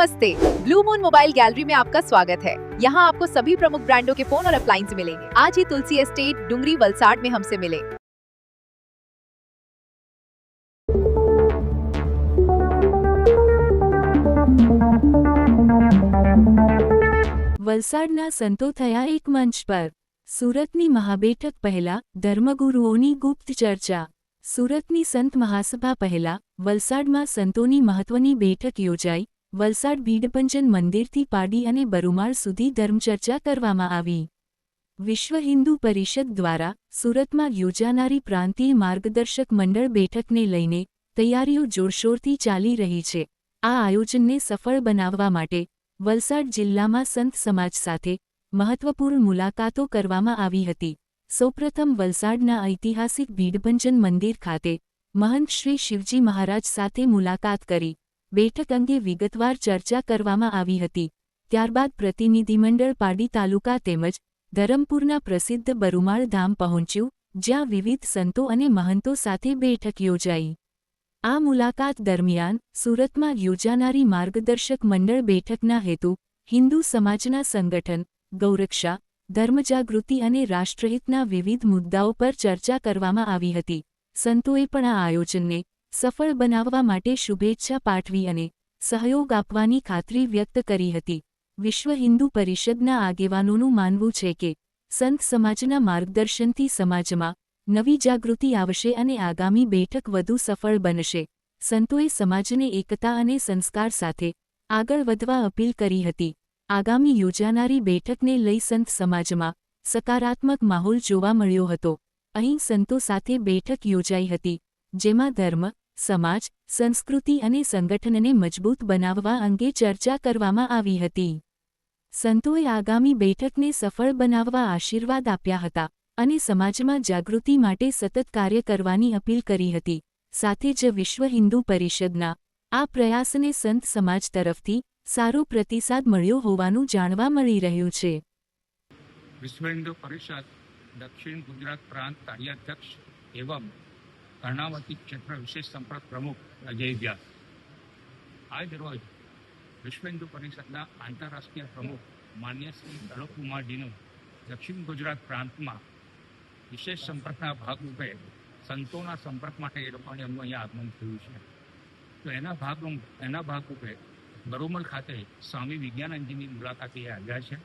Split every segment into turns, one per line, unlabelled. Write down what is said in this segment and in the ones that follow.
नमस्ते, blue moon mobile gallery में आपका स्वागत है। यहाँ आपको सभी प्रमुख ब्रांडों के फोन और अप्लायंस मिलेंगे। आज ही तुलसी एस्टेट डुंगरी वलसाड में हमसे मिले।
વલસાડના સંતો થયા એક મંચ પર સુરતની મહાબેઠક પહેલા ધર્મગુરુઓની ગુપ્ત ચર્ચા। સુરતની સંત મહાસભા પહેલા વલસાડમાં સંતોની મહત્વની બેઠક યોજાઈ। વલસાડ ભીડભંજન મંદિરથી પાડી અને બરુમાળ સુધી ધર્મચર્ચા કરવામાં આવી। વિશ્વ હિન્દુ પરિષદ દ્વારા સુરતમાં યોજાનારી પ્રાંતીય માર્ગદર્શક મંડળ બેઠકને લઈને તૈયારીઓ જોરશોરથી ચાલી રહી છે। આ આયોજનને સફળ બનાવવા માટે વલસાડ જિલ્લામાં સંત સમાજ સાથે મહત્વપૂર્ણ મુલાકાતો કરવામાં આવી હતી। સૌપ્રથમ વલસાડના ઐતિહાસિક ભીડભંજન મંદિર ખાતે મહંત શ્રી શિવજી મહારાજ સાથે મુલાકાત કરી બેઠક અંગે વિગતવાર ચર્ચા કરવામાં આવી હતી। ત્યારબાદ પ્રતિનિધિમંડળ પાડી તાલુકા તેમજ ધરમપુરના પ્રસિદ્ધ બરુમાળ ધામ પહોંચ્યું, જ્યાં વિવિધ સંતો અને મહંતો સાથે બેઠક યોજાઈ। આ મુલાકાત દરમિયાન સુરતમાં યોજાનારી માર્ગદર્શક મંડળ બેઠકના હેતુ હિન્દુ સમાજના સંગઠન, ગૌરક્ષા, ધર્મજાગૃતિ અને રાષ્ટ્રહિતના વિવિધ મુદ્દાઓ પર ચર્ચા કરવામાં આવી હતી। સંતોએ પણ આ આયોજનને સફળ બનાવવા માટે શુભેચ્છા પાઠવી અને સહયોગ આપવાની ખાતરી વ્યક્ત કરી હતી। વિશ્વ હિન્દુ પરિષદના આગેવાનોનું માનવું છે કે સંત સમાજના માર્ગદર્શનથી સમાજમાં નવી જાગૃતિ આવશે અને આગામી બેઠક વધુ સફળ બનશે। સંતોએ સમાજને એકતા અને સંસ્કાર સાથે આગળ વધવા અપીલ કરી હતી। આગામી યોજાનારી બેઠકને લઈ સંત સમાજમાં સકારાત્મક માહોલ જોવા મળ્યો હતો। અહીં સંતો સાથે બેઠક યોજાઈ હતી, જેમાં ધર્મ, સમાજ, સંસ્કૃતિ અને સંગઠનને મજબૂત બનાવવા અંગે ચર્ચા કરવામાં આવી હતી। સંતોએ આગામી બેઠકને સફળ બનાવવા આશીર્વાદ આપ્યા હતા અને સમાજમાં જાગૃતિ માટે સતત કાર્ય કરવાની અપીલ કરી હતી। સાથે જ વિશ્વ હિન્દુ પરિષદના આ પ્રયાસને સંત સમાજ તરફથી સારો પ્રતિસાદ મળ્યો હોવાનું જાણવા મળી રહ્યું છે।
વિશ્વ હિન્દુ પરિષદ દક્ષિણ ગુજરાત પ્રાંત કાર્યાધ્યક્ષ એવં કર્ણાવતી ક્ષેત્ર વિશેષ સંપર્ક પ્રમુખ અજય વ્યાસ આજ રોજ વિશ્વ હિન્દુ પરિષદના આંતરરાષ્ટ્રીય પ્રમુખ માન્ય શ્રી દળકુમારજીનું દક્ષિણ ગુજરાત પ્રાંતમાં વિશેષ સંપર્કના ભાગરૂપે સંતોના સંપર્ક માટે એ લોકોને એમનું અહીંયા આગમન થયું છે। તો એના ભાગરૂપે બરુમલ ખાતે સ્વામી વિજ્ઞાનંદજીની મુલાકાતે આવ્યા છે।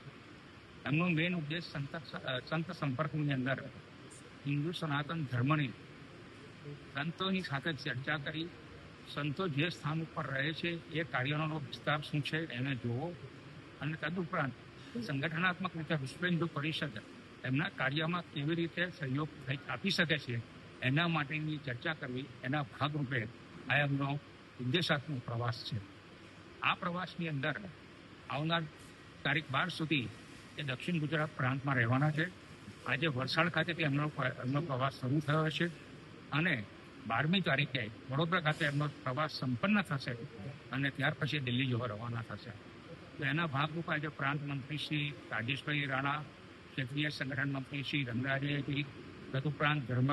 એમનો મેઇન ઉદ્દેશ સંત સંપર્કની અંદર હિન્દુ સનાતન ધર્મની સંતોની સાથે ચર્ચા કરી સંતો જે સ્થાન ઉપર રહે છે એ કાર્યનો વિસ્તાર શું છે એને જોવો અને તદુપરાંત સંગઠનાત્મક રીતે વિશ્વ હિન્દુ પરિષદ એમના કાર્યમાં કેવી રીતે સહયોગ આપી શકે છે એના માટેની ચર્ચા કરવી, એના ભાગરૂપે આ એમનો ઉદ્દેશાત્મક પ્રવાસ છે। આ પ્રવાસની અંદર આવનાર તારીખ 12 સુધી એ દક્ષિણ ગુજરાત પ્રાંતમાં રહેવાના છે। આજે વલસાડ ખાતેથી એમનો પ્રવાસ શરૂ થયો છે અને 12મી તારીખે વડોદરા ખાતે એમનો પ્રવાસ સંપન્ન થશે અને ત્યાર પછી દિલ્હી જવા રવાના થશે। તો એના ભાગરૂપે આજે પ્રાંત મંત્રી શ્રી રાજેશભાઈ રાણા, ક્ષેત્રીય સંગઠન મંત્રી શ્રી રંગરાજજી, તદુપરાંત ધર્મ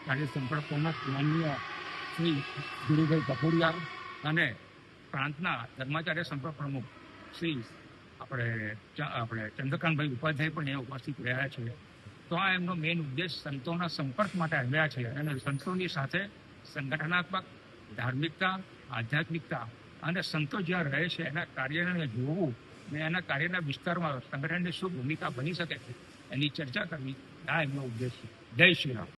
કાર્ય સંપર્ક પ્રમુખ માનનીય શ્રી ગુરુભાઈ કપૂરિયા અને પ્રાંતના ધર્માચાર્ય સંપર્ક પ્રમુખ શ્રી આપણે ચંદ્રકાંતભાઈ ઉપાધ્યાય પણ એ ઉપસ્થિત રહ્યા છે। તો આ એમનો મેઇન ઉદ્દેશ સંતોના સંપર્ક માટે આવ્યા છે અને સંતોની સાથે સંગઠનાત્મક, ધાર્મિકતા, આધ્યાત્મિકતા અને સંતો જ્યાં રહે છે એના કાર્યને જોવું અને એના કાર્યના વિસ્તારમાં સંગઠનની શું ભૂમિકા બની શકે છે એની ચર્ચા કરવી, આ એમનો ઉદ્દેશ છે। જય શ્રી રામ।